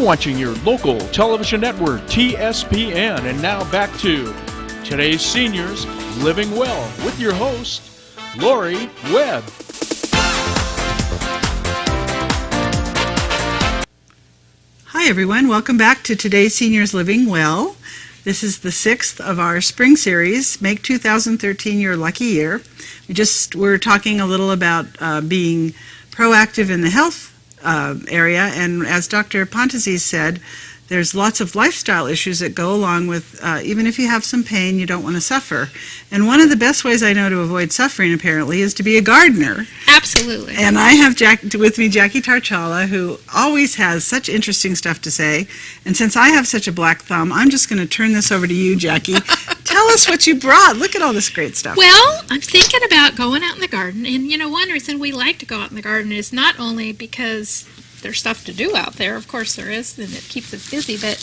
You're watching your local television network, TSPN. And now back to Today's Seniors Living Well with your host, Laurie Webb. Hi everyone, welcome back to Today's Seniors Living Well. This is the 6th of our spring series, Make 2013 Your Lucky Year. We're talking a little about being proactive in the health area, and as Dr. Pontesi said, there's lots of lifestyle issues that go along with, even if you have some pain, you don't want to suffer. And one of the best ways I know to avoid suffering, apparently, is to be a gardener. Absolutely. And I have with me Jackie Tarchala, who always has such interesting stuff to say. And since I have such a black thumb, I'm just going to turn this over to you, Jackie. Tell us what you brought. Look at all this great stuff. Well, I'm thinking about going out in the garden. And, one reason we like to go out in the garden is not only because there's stuff to do out there, of course there is, and it keeps us busy, but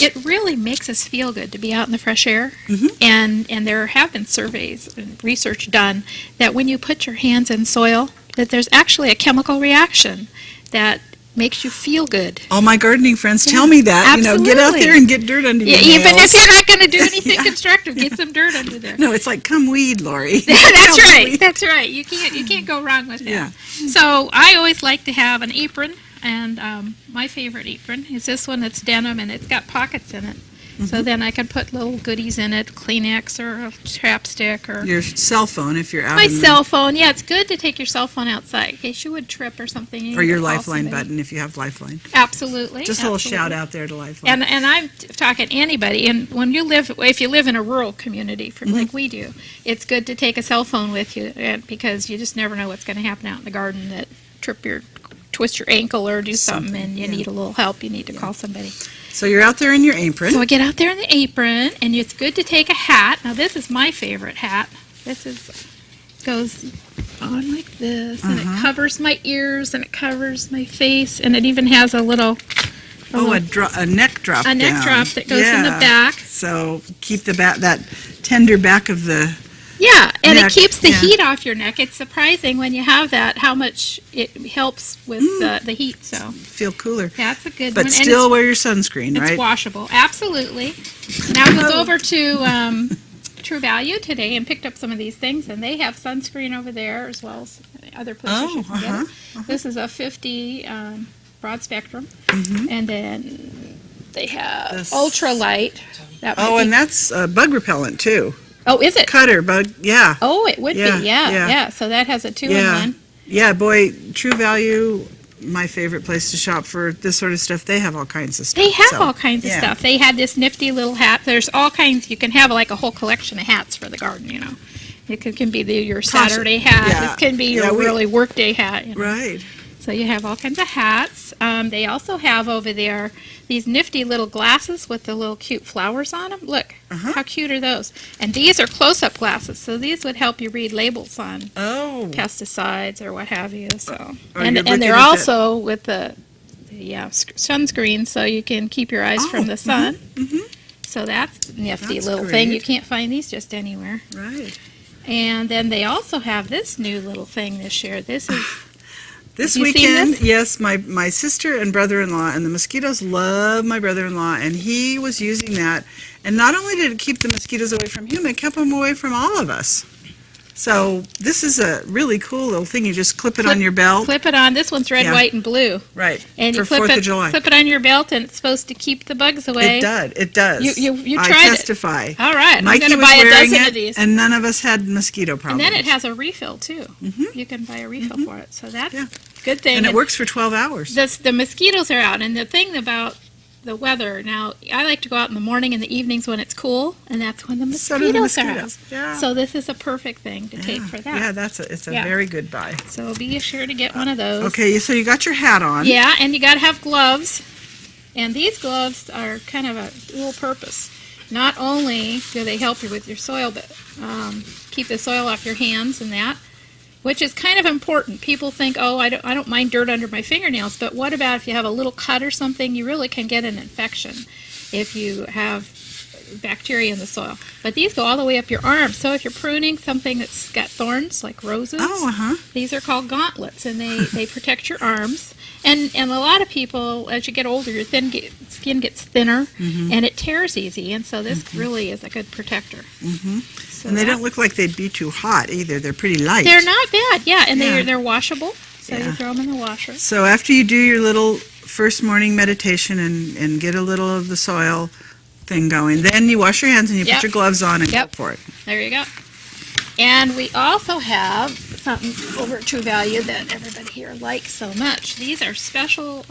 it really makes us feel good to be out in the fresh air. Mm-hmm. And there have been surveys and research done that when you put your hands in soil, that there's actually a chemical reaction that makes you feel good. All my gardening friends tell me that. Absolutely. Get out there and get dirt under your nails. Even if you're not going to do anything constructive, get some dirt under there. No, it's like come weed, Laurie. That's right. That's right. You can't go wrong with that. Yeah. So I always like to have an apron, and my favorite apron is this one. It's denim, and it's got pockets in it. Mm-hmm. So then I can put little goodies in it, Kleenex or a chapstick or your cell phone if you're out. My cell phone. Yeah, it's good to take your cell phone outside in case you would trip or something. Or your Lifeline button if you have Lifeline. Absolutely. Just a little shout out there to Lifeline. And I'm talking anybody. And if you live in a rural community, like we do, it's good to take a cell phone with you because you just never know what's going to happen out in the garden that twist your ankle or do something and you need a little help. You need to call somebody. So you're out there in your apron. So I get out there in the apron, and it's good to take a hat. Now this is my favorite hat. Goes on like this, and it covers my ears, and it covers my face, and it even has a neck drop. A neck drop that goes in the back. So keep that tender back of the. Yeah, and neck. It keeps the heat off your neck. It's surprising when you have that how much it helps with the heat. So feel cooler. That's a good one. But still wear your sunscreen, right? It's washable, absolutely. And I was over to True Value today and picked up some of these things, and they have sunscreen over there as well as other places you can get it. This is a 50 broad spectrum, and then they have ultralight. And that's bug repellent too. Oh, is it? Cutter bug, yeah. Oh, it would be, yeah. So that has a 2-in-1. Yeah, boy, True Value, my favorite place to shop for this sort of stuff. They have all kinds of stuff. They have all kinds of stuff. They had this nifty little hat. There's all kinds. You can have like a whole collection of hats for the garden, It can be your Saturday hat. Yeah. This can be your really workday hat. Right. So you have all kinds of hats. They also have over there these nifty little glasses with the little cute flowers on them. Look, how cute are those? And these are close-up glasses, so these would help you read labels on pesticides or what have you. So, and they're also with the sunscreen, so you can keep your eyes from the sun. So that's a nifty little thing. You can't find these just anywhere. Right. And then they also have this new little thing this year. This is... This weekend, yes, my sister and brother-in-law, and the mosquitoes love my brother-in-law, and he was using that. And not only did it keep the mosquitoes away from him, it kept them away from all of us. So this is a really cool little thing. You just clip it on your belt. Clip it on. This one's red, white, and blue. Right. And for you 4th of July. Clip it on your belt, and it's supposed to keep the bugs away. It does. You tried I testify. All right. Mikey I'm going to buy a dozen of these. And none of us had mosquito problems. And then it has a refill, too. You can buy a refill for it. So that's a good thing. And it works for 12 hours. The mosquitoes are out. And the thing about the weather, now, I like to go out in the morning and the evenings when it's cool, and that's when the mosquitoes are out. Yeah. So this is a perfect thing to take for that. Yeah, it's a very good buy. So be sure to get one of those. Okay, so you got your hat on. Yeah, and you got to have gloves. And these gloves are kind of a dual purpose. Not only do they help you with your soil, but keep the soil off your hands and that, which is kind of important. People think, I don't mind dirt under my fingernails, but what about if you have a little cut or something? You really can get an infection if you have bacteria in the soil. But these go all the way up your arms. So if you're pruning something that's got thorns, like roses, these are called gauntlets, and they protect your arms. And a lot of people, as you get older, your skin gets thinner, and it tears easy, and so this really is a good protector. So And they don't look like they'd be too hot either. They're pretty light. They're not bad, yeah, and Yeah. they're washable, so Yeah. you throw them in the washer. So after you do your little first morning meditation and get a little of the soil thing going, then you wash your hands and you Yep. put your gloves on and Yep. go for it. There you go. And we also have something over True Value that everybody here likes so much. These are special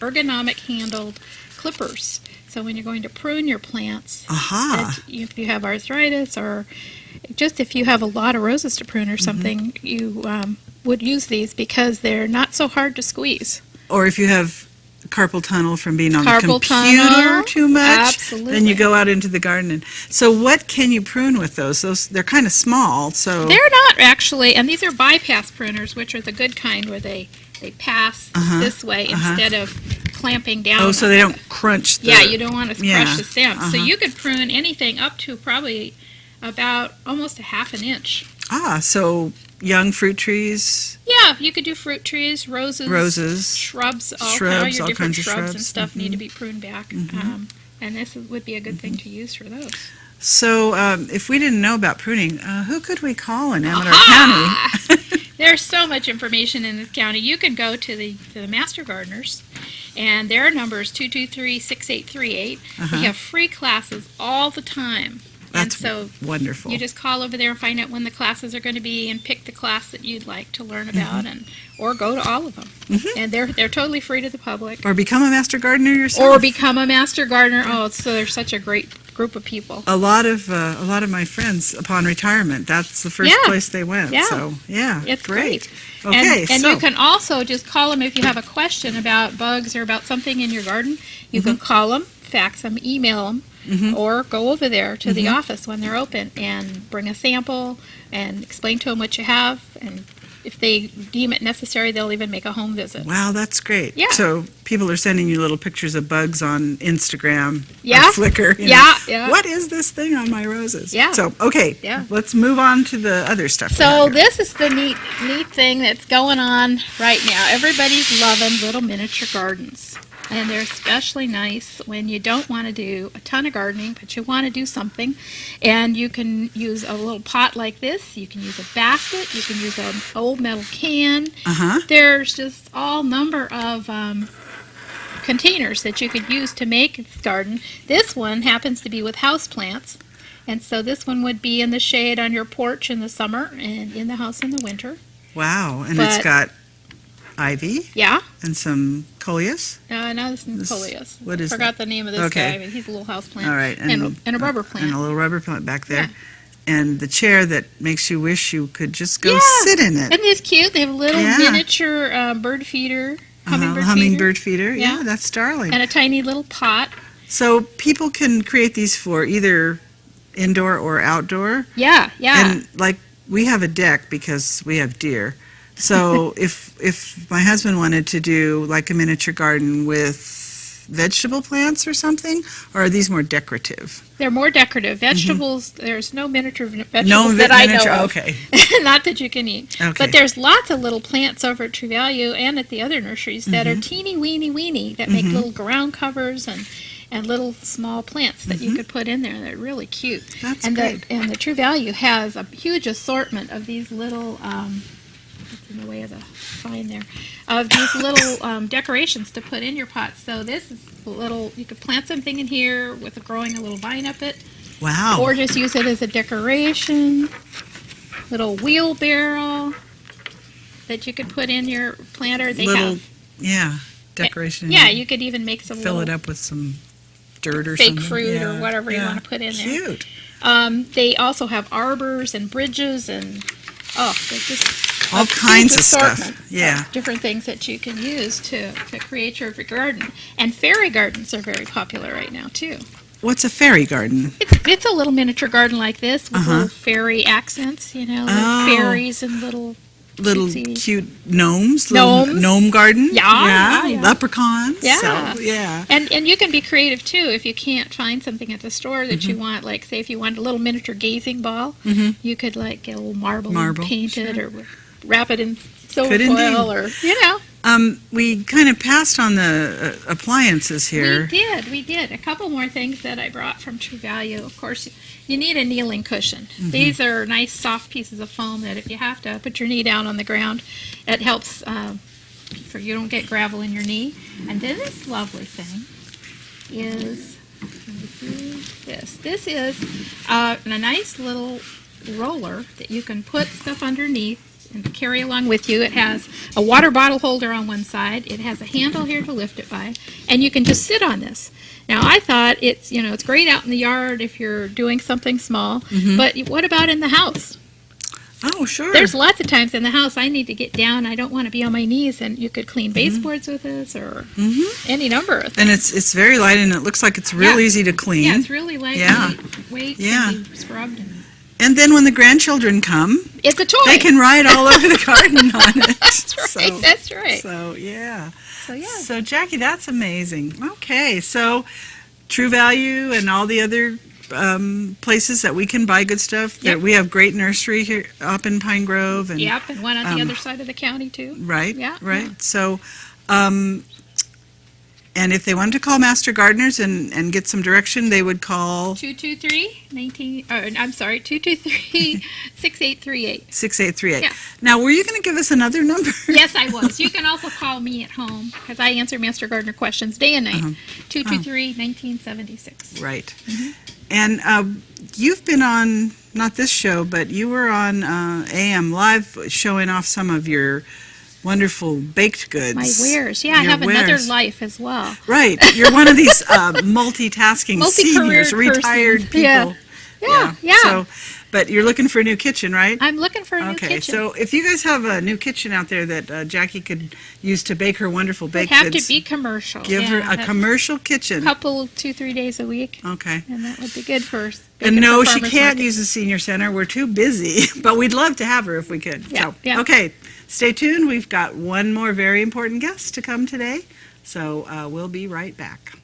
ergonomic handled clippers. So when you're going to prune your plants, Aha. if you have arthritis or just if you have a lot of roses to prune or something, you would use these because they're not so hard to squeeze. Or if you have carpal tunnel from being on the Carpal computer tunnel, too much, absolutely. then you go out into the garden. So what can you prune with those? They're kind of small, so They're not actually, and these are bypass pruners, which are the good kind where they pass this way instead of clamping down. oh, so they don't crunch the Yeah, you don't want to Yeah, crush the stem. So you could prune anything up to probably about almost a half an inch. so young fruit trees, Yeah, you could do fruit trees, roses, shrubs, all Shrubs, your all different kinds of shrubs and shrubs. stuff need to be pruned back. And this would be a good thing to use for those. So if we didn't know about pruning, who could we call in Amador County? There's so much information in this county. You can go to the Master Gardeners, and their number is 223-6838. They have free classes all the time. That's and so wonderful. you just call over there and find out when the classes are going to be and pick the class that you'd like to learn about, or go to all of them. And they're totally free to the public. Or become a master gardener yourself. Or become a Master Gardener. Oh, so they're such a great group of people. A lot of my friends, upon retirement, that's the first Yeah. place they went. Yeah. So yeah, It's great. Okay, and so you can also just call them if you have a question about bugs or about something in your garden. You can call them, fax them, email them, or go over there to the office when they're open and bring a sample and explain to them what you have. And if they deem it necessary, they'll even make a home visit. wow, that's great. Yeah. So people are sending you little pictures of bugs on Instagram, Yeah. or Flickr. you know. Yeah, yeah. What is this thing on my roses? Yeah. So okay, Yeah. let's move on to the other stuff. we So have here. this is the neat thing that's going on right now. Everybody's loving little miniature gardens. And they're especially nice when you don't want to do a ton of gardening, but you want to do something. And you can use a little pot like this. You can use a basket. You can use an old metal can. There's just all number of containers that you could use to make this garden. This one happens to be with houseplants. And so this one would be in the shade on your porch in the summer and in the house in the winter. Wow, and it's But- got ivy Yeah. and some coleus. No, this is coleus. what is Forgot the name of this Okay. guy, but he's a little house plant. All right, And a rubber plant. and a little rubber plant back there. Yeah. And the chair that makes you wish you could just go Yeah. sit in it. Isn't this cute? They have a little Yeah. miniature bird feeder, Hummingbird feeder. Yeah, Yeah. that's darling. and a tiny little pot. So people can create these for either indoor or outdoor. Yeah, yeah. And like we have a deck because we have deer. So if my husband wanted to do like a miniature garden with vegetable plants or something, or are these more decorative? They're more decorative. Vegetables, there's no miniature vegetables No that I miniature. know of. Okay. Not that you can eat. Okay. But there's lots of little plants over at True Value and at the other nurseries that are teeny weeny that make little ground covers and little small plants that you could put in there. They're really cute. That's and great. And the True Value has a huge assortment of these little what's in the way of the sign there, of these little decorations to put in your pots. So this is a little, you could plant something in here with growing a little vine up it, Wow. or just use it as a decoration. Little wheelbarrow that you could put in your planter. They little, have, decoration. yeah, you could even make some fill little it up with some dirt or fake something. fruit Yeah, or whatever you yeah. want to put in there. Cute. They also have arbors and bridges and they're just All a kinds huge of stuff. assortment Yeah. of different things that you can use to create your garden. And fairy gardens are very popular right now too. What's a fairy garden? It's a little miniature garden like this with little fairy accents, like Oh. fairies and little cutesy- Cute gnomes. Little Gnomes. gnome garden. Yeah. Leprechauns. Yeah. So, yeah. And you can be creative too if you can't find something at the store that you want. Like say if you want a little miniature gazing ball, you could like get a little marble and paint it or wrap it in silver Could indeed. foil or We kind of passed on the appliances here. We did. A couple more things that I brought from True Value. Of course, you need a kneeling cushion. Mm-hmm. These are nice soft pieces of foam that if you have to put your knee down on the ground, it helps for you don't get gravel in your knee. And then this lovely thing is, let me see this. This is a nice little roller that you can put stuff underneath and carry along with you. It has a water bottle holder on one side. It has a handle here to lift it by, and you can just sit on this. Now, I thought it's great out in the yard if you're doing something small, but what about in the house? Oh, sure. There's lots of times in the house I need to get down. I don't want to be on my knees, and you could clean baseboards with this or any number of things. And it's very light, and it looks like it's real easy to clean. Yeah, it's really light. Yeah. Weight can be scrubbed. And then when the grandchildren come, it's a toy. They can ride all over the garden on it. That's right. That's right. So, yeah. So, yeah. So, Jackie, that's amazing. Okay, so True Value and all the other places that we can buy good stuff. Yep. We have great nursery here up in Pine Grove. And, yep, and one on the other side of the county, too. Right, yeah, right. Yeah. So, and if they wanted to call Master Gardeners and get some direction, they would call 223-6838. 6838. Yeah. Now, were you going to give us another number? Yes, I was. You can also call me at home because I answer Master Gardener questions day and night. 223-1976. Right. And you've been on, not this show, but you were on AM Live showing off some of your wonderful baked goods. My wares. Yeah, I have another life as well. Right. You're one of these multitasking seniors, retired people. Yeah. So, but you're looking for a new kitchen, right? I'm looking for a new kitchen. Okay, so if you guys have a new kitchen out there that Jackie could use to bake her wonderful baked goods. It goods. have to be commercial. Give her a commercial kitchen. Couple, 2-3 days a week. Okay. And that would be good for and no, she can't use the senior center. We're too busy, but we'd love to have her if we could. Yeah, So, okay, stay tuned. We've got one more very important guest to come today, so we'll be right back.